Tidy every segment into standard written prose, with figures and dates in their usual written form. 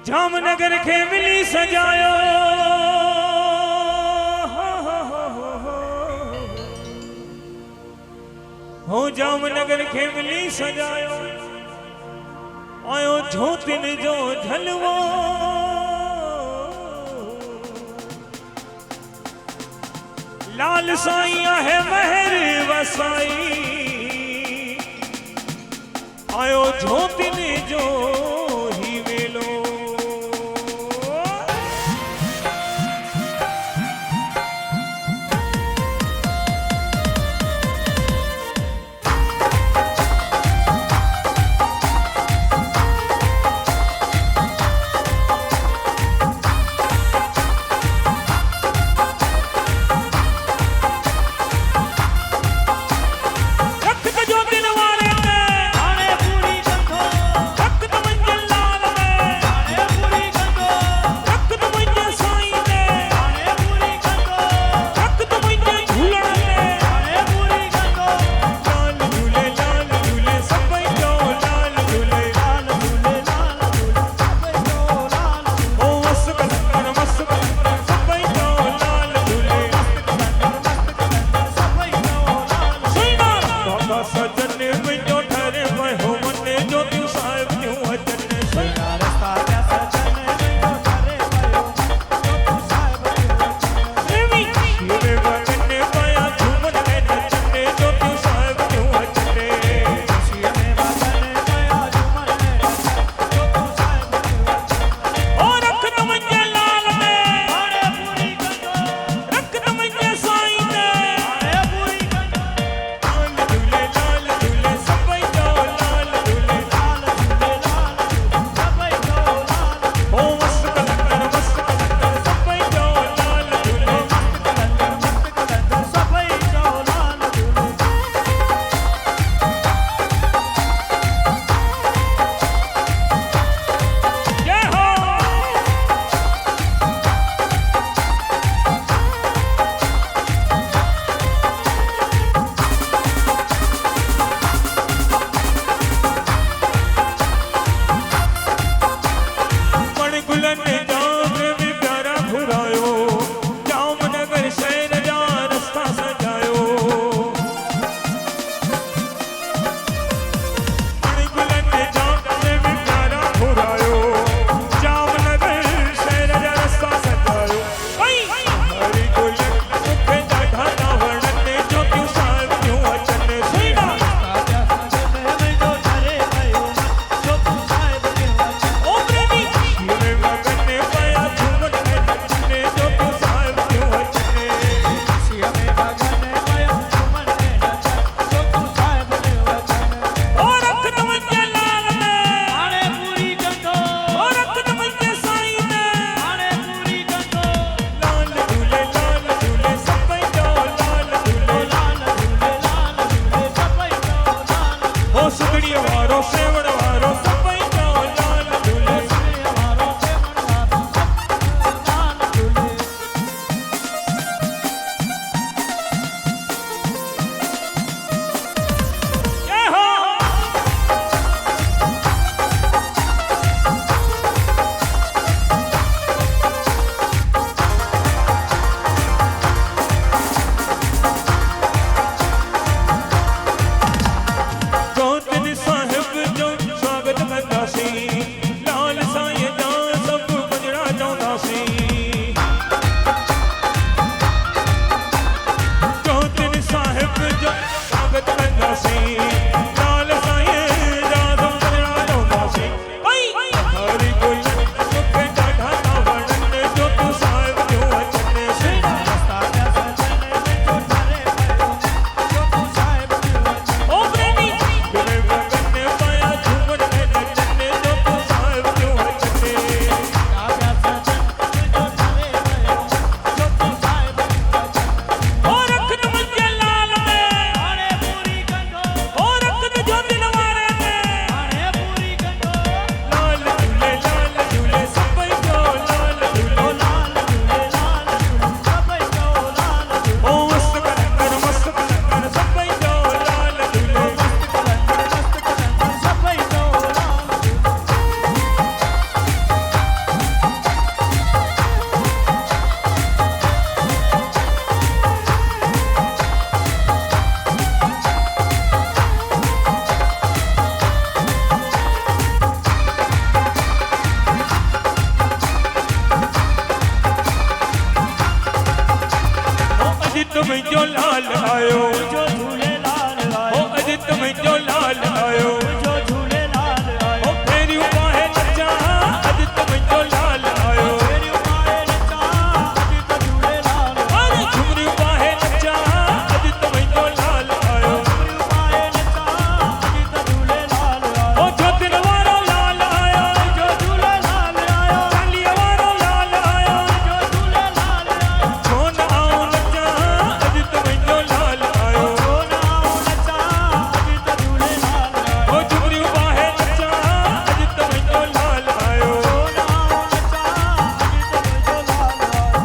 जामनगर खे मिली सजायो हो जामनगर खे मिली सजायो आयो ज्योतिन जो झलवो लाल साईं है महर वसाई आयो ज्योतिन जो ही वेलो मुंहिंजो लाल आयो जो झूलेलाल ओ आयो अॼु त मुंहिंजो लाल आयो जो झूलेलाल आयो ओ फेरियूं बाहि नचा अॼु त मुंहिंजो लाल आयो फेरियूं पाए नचा अॼु त झूलेलाल आयो अरे झुमरियूं बाहि नचा अॼु त मुंहिंजो लाल आयो झुमरियूं पाए नचा अॼु त झूलेलाल आयो ओ ज्योतिन वारो लाल आयो जो झूलेलाल आयो चालीह वारो लाल आयो जो झूलेलाल आयो छो न आऊं नचा अॼु त मुंहिंजो लाल आयो छो न आऊं नचा अॼु त झूलेलाल आयो ओ झुमरियूं बाहि नचा अॼु त मुंहिंजो लाल आयो छो न आऊं नचा अॼु त मुंहिंजो लाल आयो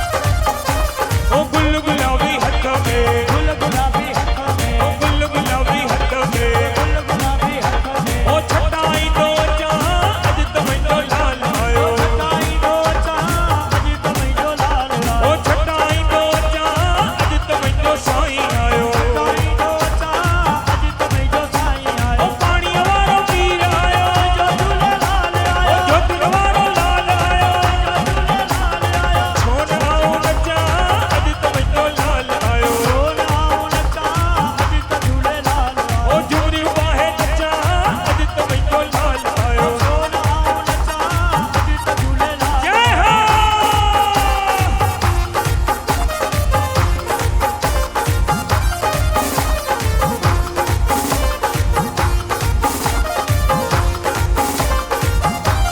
ओ गुल गुलाबी हथ में गुल गुलाबी हथ में ओ गुल गुलाबी हथ में गुल गुलाबी हथ में ओ छटाई दो चाह अॼु त मुंहिंजो लाल आयो ताई दो चाह अॼु त मुंहिंजो लाल आयो ओ छटाई दो चाह अॼु त मुंहिंजो साईं आयो ताई दो चाह अॼु त मुंहिंजो साईं ओ आयो पाणीअ वारो पीर आयो जो झूलेलाल ओ आयो ज्योतिन वारो लाल आयो झूलेलाल आयो छो न आऊं नचा अॼु त मुंहिंजो लाल आयो छो न आऊं नचा अॼु त झूलेलाल आयो ओ झुमरियूं बाहि नचा अॼु त मुंहिंजो लाल आयो छो न आऊं नचा अॼु त झूलेलाल जय हो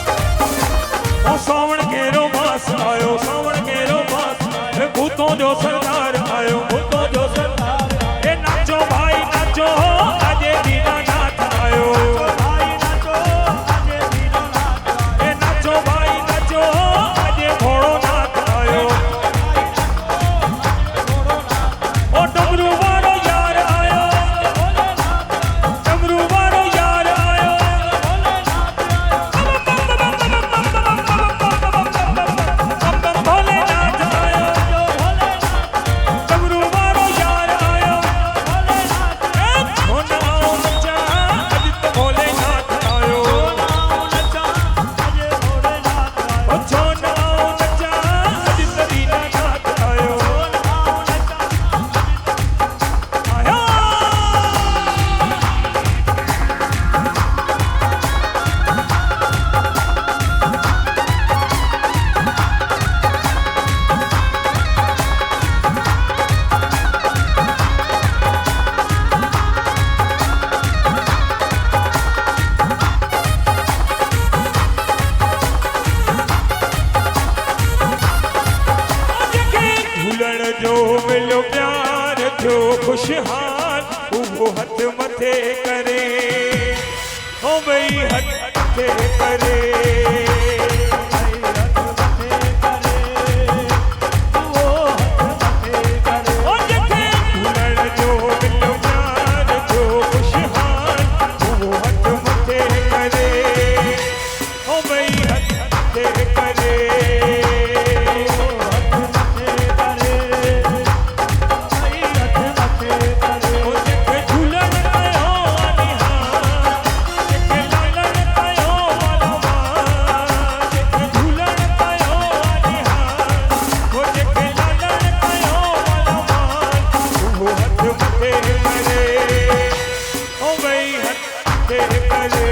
ओ सावण केरो मास आयो सावण केरो मास हे भूतों जो सरदार आयो भूतों जो सरदार ए नाचो भाई नाचो अजे दीनानाथ आयो भाई नाचो अॼु दीनानाथ आयो ए नाचो भाई नाचो अजे भोळोनाथ आयो ओ डमरू वारो यार आयो डमरू वारो यार आयो भोलेनाथ आयो डमरू वारो यार आयो छो न आऊं नचा अॼु त भोलेनाथ आयो ओ छो न आऊं नचा अॼु त दीनानाथ आयो आया झूलण जो मिलो प्यार थियो खुशहाल उहो हथ मथे करे ओ भई हथ मथे करे ओ जखे झूलण जो मिलो प्यार थियो खुशहाल उहो हथ मथे करे ओ भई हथ मथे करे ओ जखे झूलण कयो अनिहार जखे लालण कयो वाला जखे झूलण कयो अनिहार ओ जखे लालण कयो वाला उहो हथ मथे करे ओ भई हथ मथे करे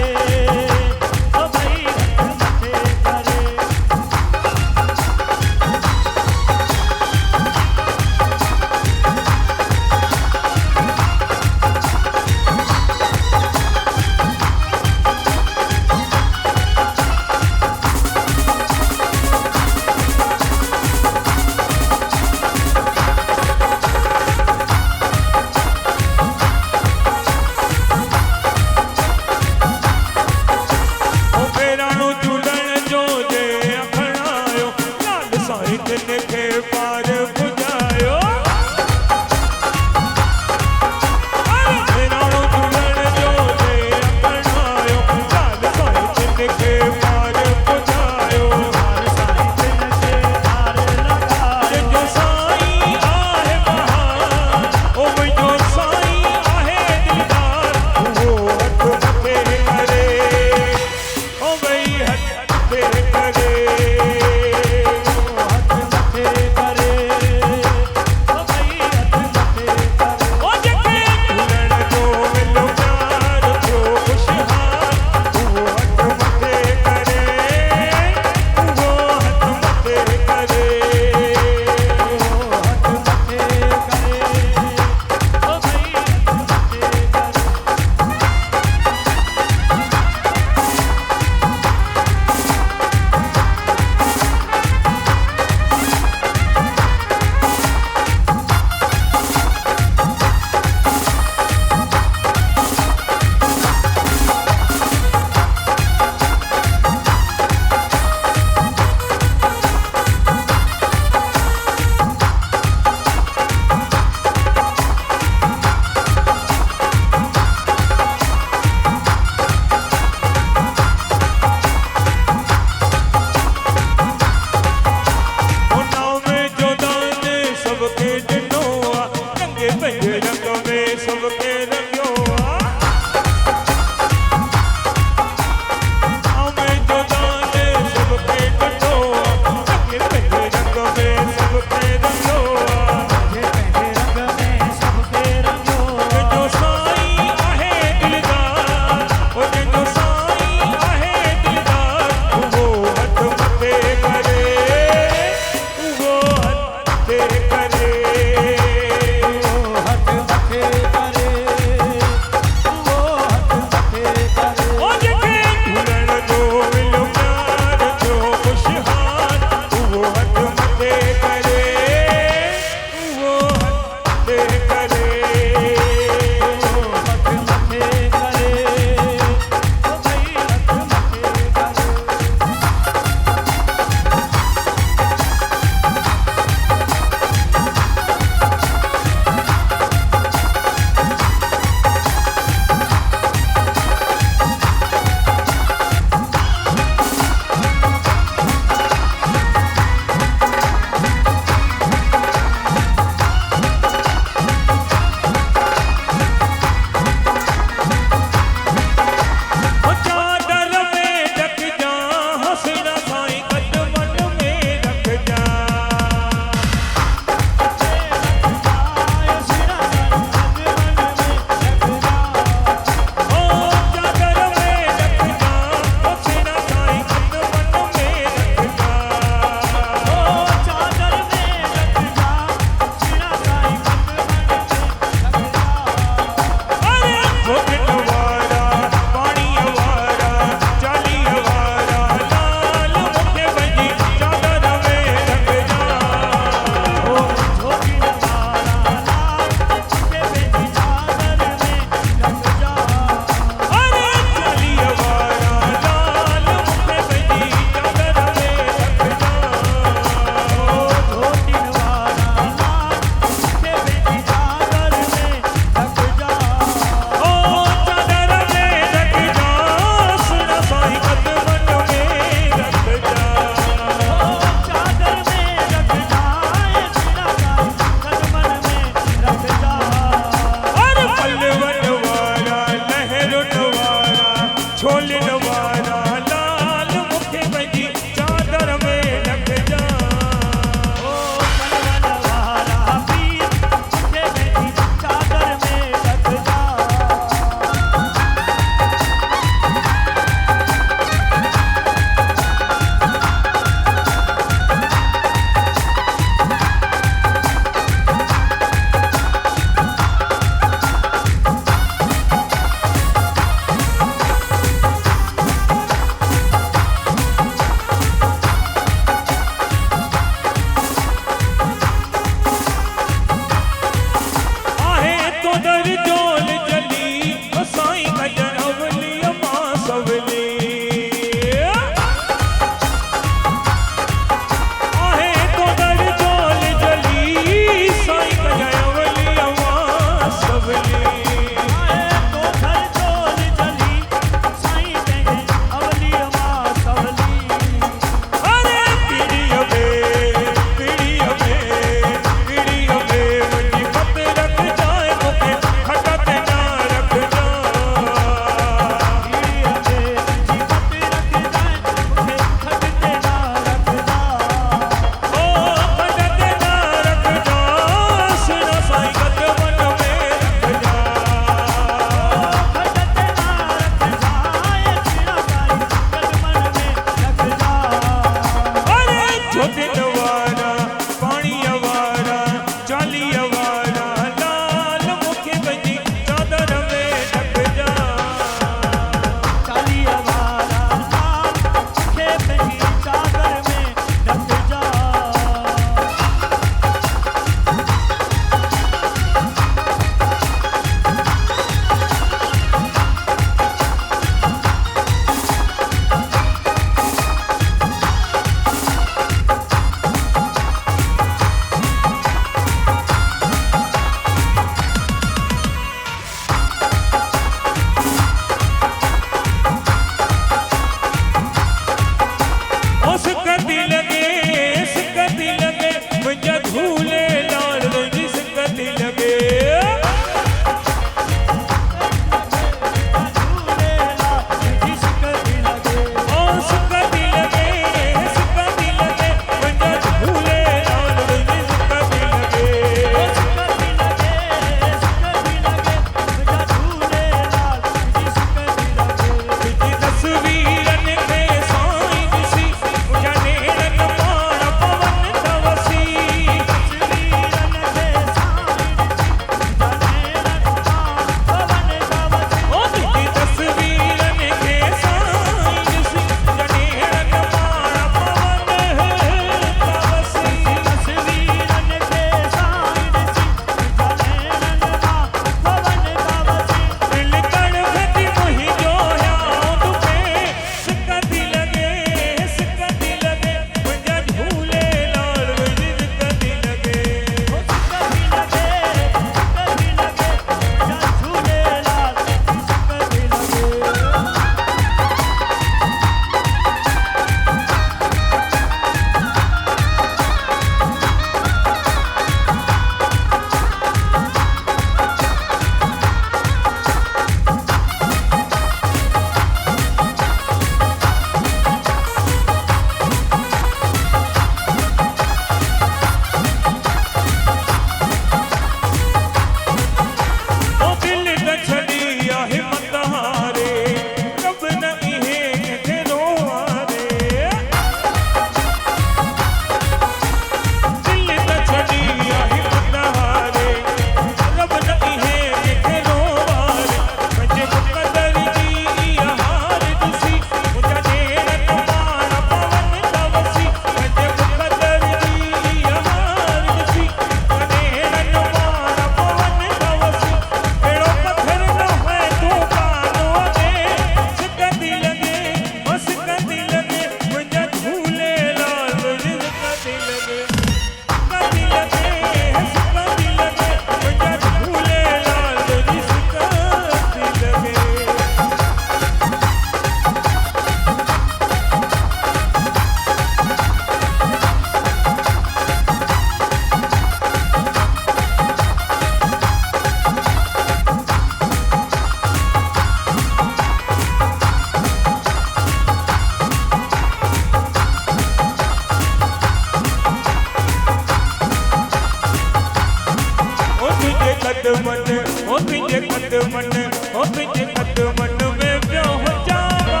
ओ तुझे कदमन ओ तुझे कदमन में प्यो हो जावा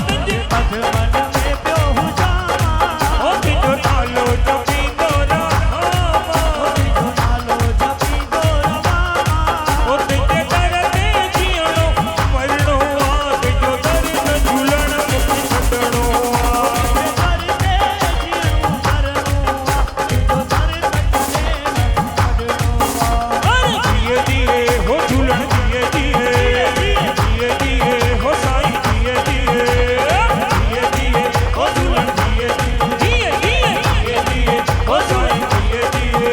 तुझे कदमन में प्यो हो जावा ओ तुझो नालो जपी दो रामा तुझो नालो जपी दो रवामा ओ तुझे दर दे जियणो मरणो आ तुझो दर झूलण मुक्ति छडणो आ दर दे जीणो मरणो तुझो दर तकले छडणो अरे जिए जिए हो झूलण जिए जिए जिए हो साईं जिए जिए हो झूलण जिए जिए हो साईं जिए जिए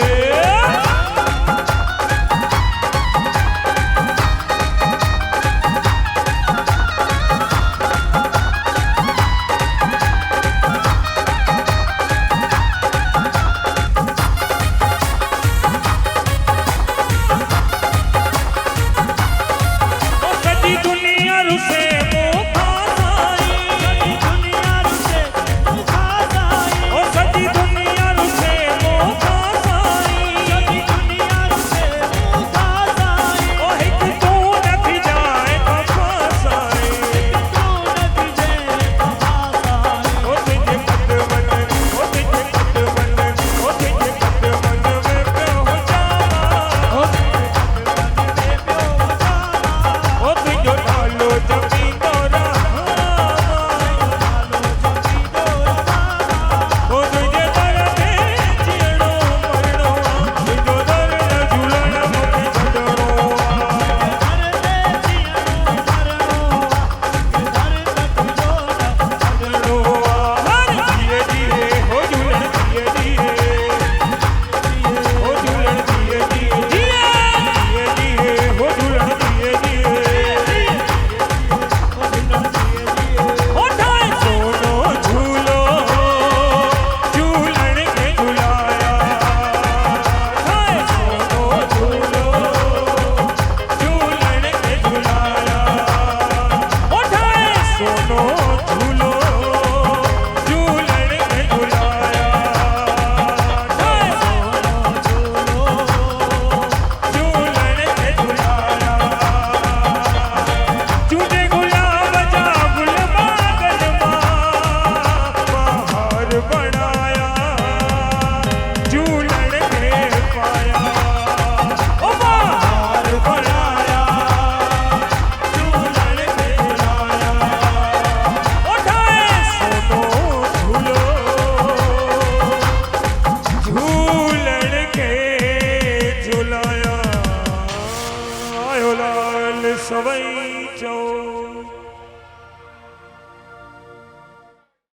ओ सजी दुनिया रुसे मोखा साईं दुनिया रुसे मुखा साईं ओ सजी दुनिया रुसे मोखा साईं सजी दुनिया रुसे मुखा साईं ओ हिक तू नथी जाए कफा साईं तू नथी जे कफा साईं ओ तुझे कदमन ओ तुझे कदमन ओ तुझे कदमन में प्यो हो जावा ओ कदमन में प्यो हो जावा ओ तुझो नालो जपी दो रामा नालो जपी दो रवामा ओ तुझे दर दे जियणो मरणो तुझो दर झूलण मुक्ति छडणो दर दे जीणो मरणो दर तकलो छडणो जिए जिए हो झूलण जिए जिए हो झूलण जिए जिए जिए हो झूलण जिए जिए ओ ठाए सोनो झूलो झूलण के झुलाया ठाए सोनो झूलो झूलण के झुलाया ओ ठाए सोनो झूलो झूलण के झुलाया ठाए सोनो झूलण के झुलाया झूठे गुलाब जा गुल बागल बाहर बनाया झूलण के पाया ओ बाहर बनाया झूलण के झुलाया उठाए सोनो झूलो झूलण के झुलाया आयो लाल सवई चो